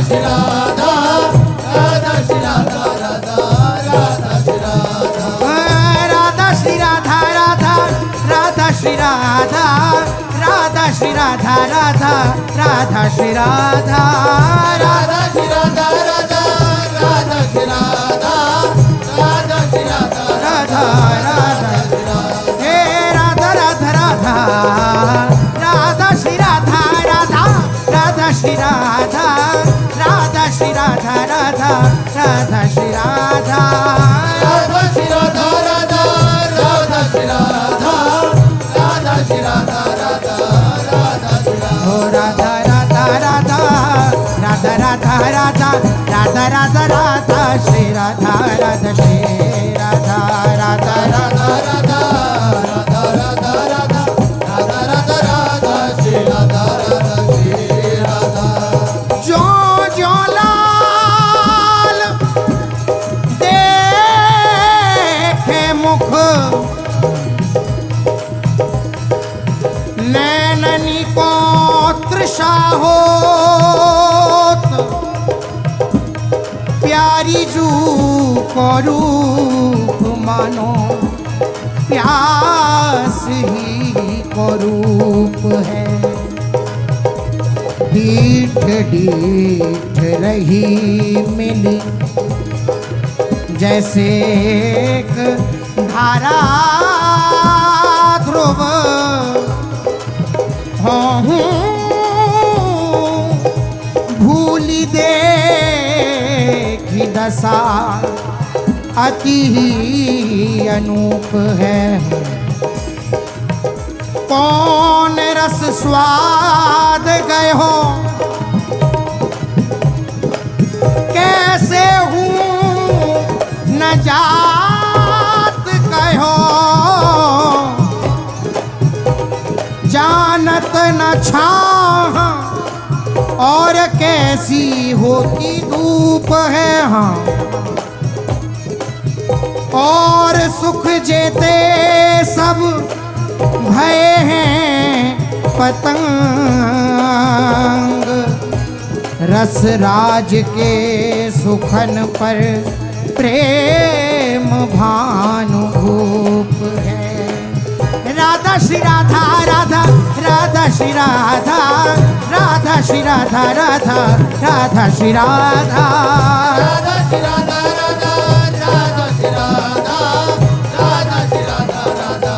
श्री राधा राधा श्री राधा राधा राधा श्री राधा राधा श्री राधा राधा राधा श्री राधा राधा श्री राधा राधा राधा श्री राधा राधा श्री राधा राधा राधा श्री राधा राधा श्री राधा राधा राधा हे राधा राधा राधा राधा श्री राधा राधा राधा श्री राधा राधा श्री राधा राधा राधा श्री राधा राधा श्री राधा राधा राधा श्री राधा राधा श्री राधा राधा राधा श्री राधा हो राधा राधा राधा राधा राधा राधा राधा राधा राधा श्री राधा राधा श्री राधा राधा राधा राधा राधा राधा राधा राधा राधा राधा श्री राधा राधा श्री राधा जो जो लाल देखे मुख नैननी को तृषा होत प्यारी जू को रूप मानो प्यास ही को रूप है डीठ डीठ रही मिली जैसे एक धारा ध्रुव हूँ भूली देखी दशा अति ही अनूप है कौन रस स्वाद गए हो कैसे हूँ न जात कहो जानत न छाह और कैसी होती धूप है हाँ और सुख जेते सब भय हैं पतंग रस राज के सुखन पर प्रेम भानुभूप है राधा श्री राधा राधा राधा श्री राधा राधा श्री राधा राधा राधा श्री राधा राधा श्री राधा राधा राधा श्री राधा राधा श्री राधा राधा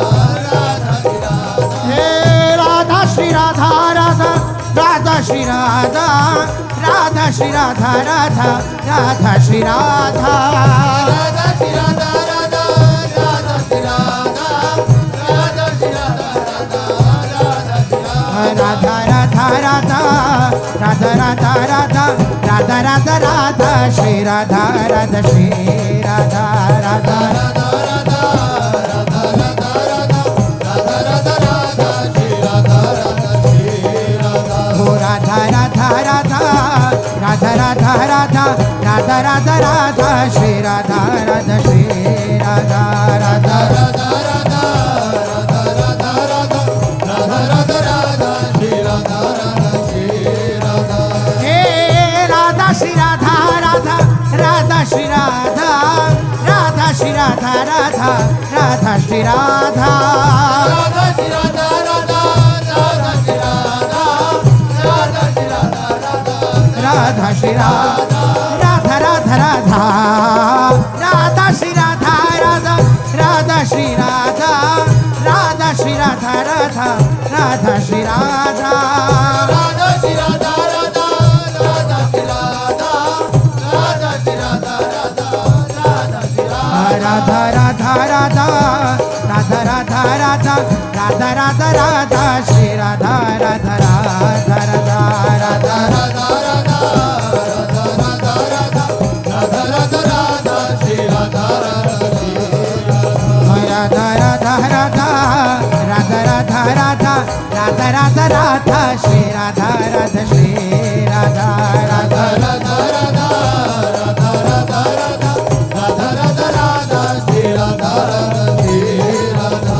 राधा श्री राधा हे राधा श्री राधा राधा राधा श्री राधा राधा श्री राधा राधा राधा श्री राधा राधा श्री राधा राधा राधा श्री राधा राधा श्री राधा राधा राधा श्री राधा राधा राधा राधा राधा राधा राधा राधा राधा राधा श्री राधा राधा श्री राधा राधा राधा राधा राधा राधा राधा राधा राधा राधा श्री राधा राधा श्री राधा हो राधा राधा राधा राधा राधा राधा राधा राधा राधा श्री राधा राधा श्री राधा राधा राधा राधा राधा राधा राधा राधा राधा राधा श्री राधा राधा श्री राधा हे राधा श्री राधा राधा राधा श्री राधा राधा श्री राधा राधा राधा श्री राधा राधा श्री राधा राधा राधा श्री राधा राधा श्री राधा राधा राधा श्री राधा राधा राधा राधा राधा श्री राधा राधा राधा श्री राधा राधा श्री राधा राधा राधा श्री राधा राधा श्री राधा राधा राधा श्री राधा राधा श्री राधा राधा राधा श्री राधा राधा राधा राधा राधा राधा राधा राधा राधा श्री राधा राधा राधा राधा राधा राधा राधा राधा राधा राधा राधा राधा राधा श्री राधा राधा श्री राधा राधा राधा राधा राधा राधा राधा राधा राधा श्री राधा राधा श्री राधा राधा राधा राधा राधा राधा राधा राधा राधा राधा श्री राधा राधा श्री राधा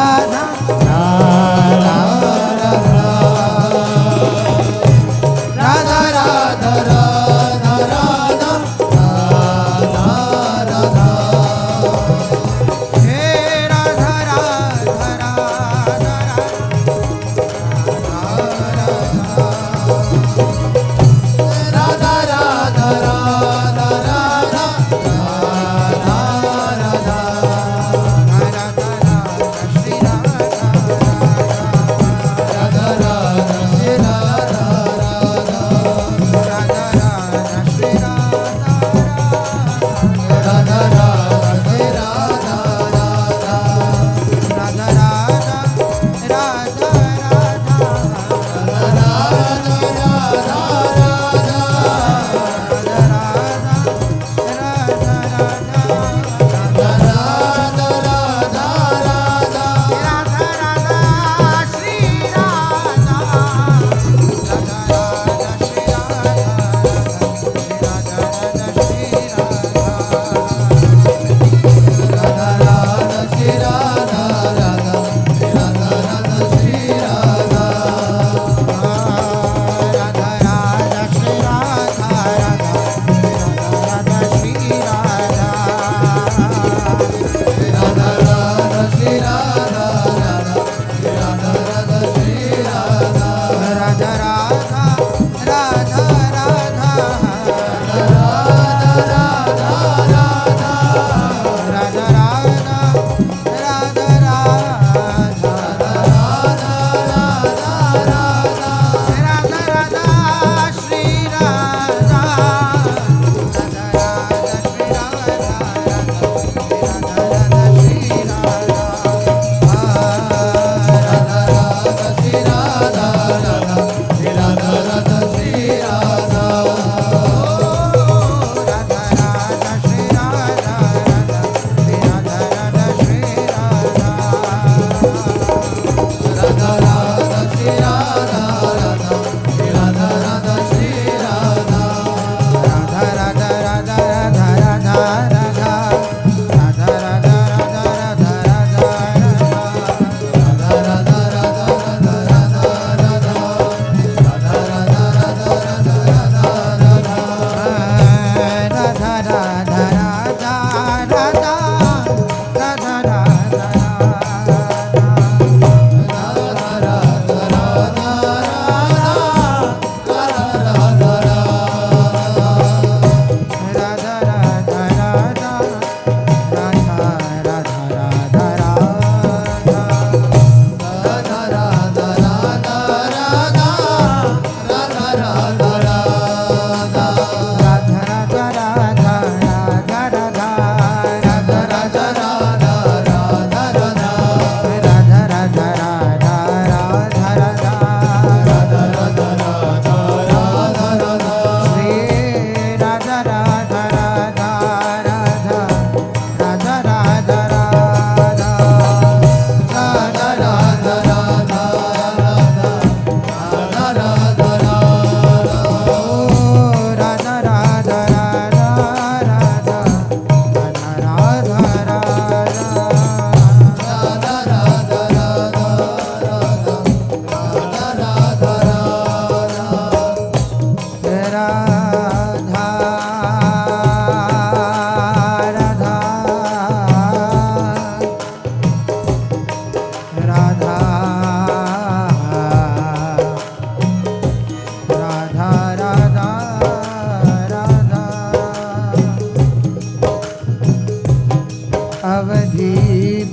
अवधि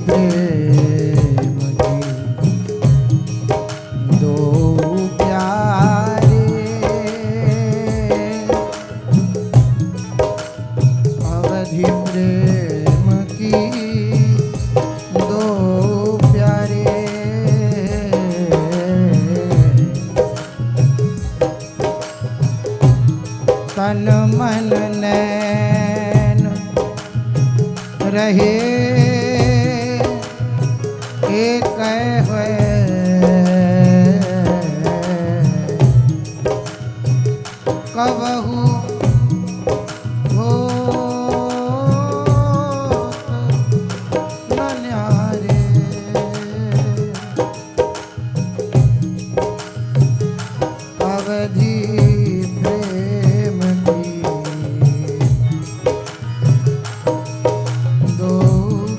प्रेम की दो प्यारे, अवधि प्रेम की दो प्यारे, तन मन नैन रहे एक हुए, कबहू हो न न्यारे, अवधि प्रेम की दो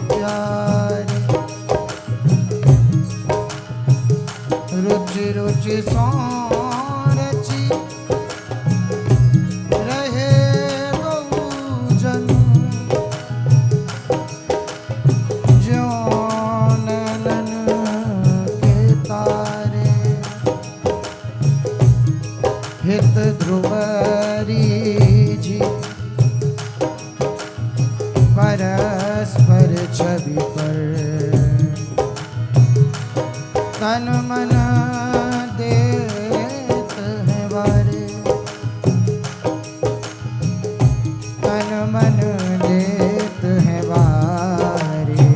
प्यारे, रुचि रुचि सौरची रहे बहुजन, ज्यों नैनन के तारे, हित ध्रुवरी जी परस्पर छवि पर, तन मन देत है वारे, तन मन देत है वारे,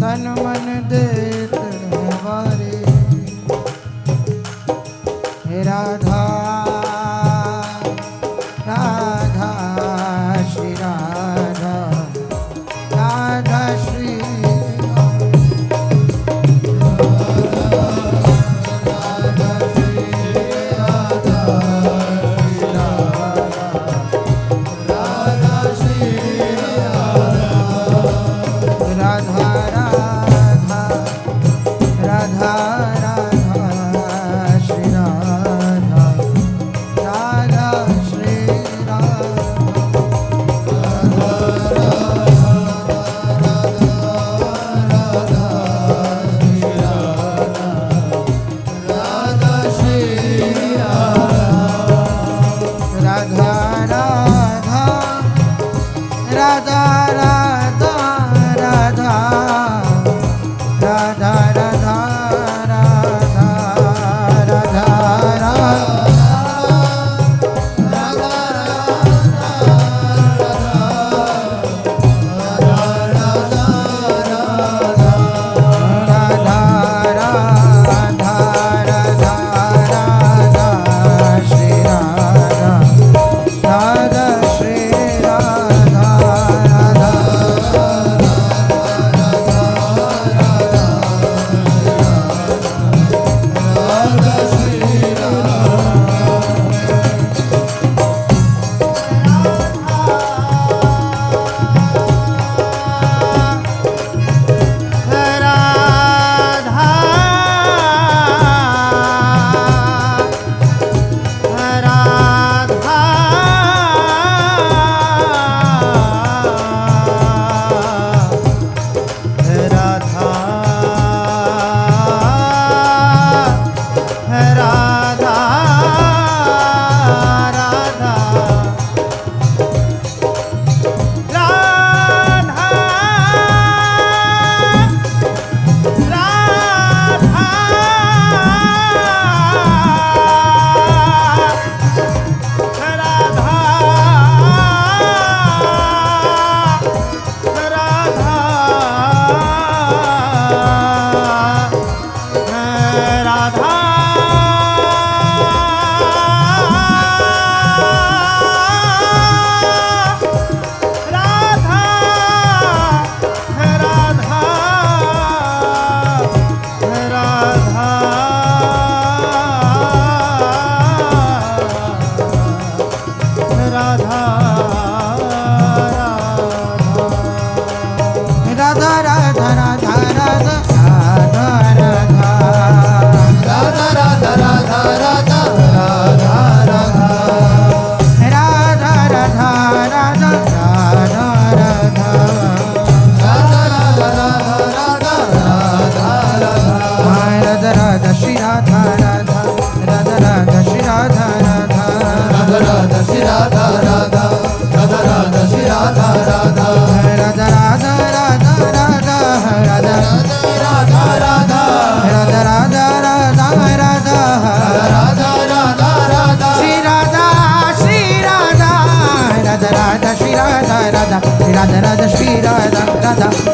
तन मन देत है वारे, हे राधा राधा श्री राधा, राधा श्री राधा राधा राधा राधा श्री राधा, राधा श्री राधा राधा राधा राधा राधा राधा राधा राधा राधा श्री राधा, राधा श्री राधा, राधा राधा राधा श्री राधा राधा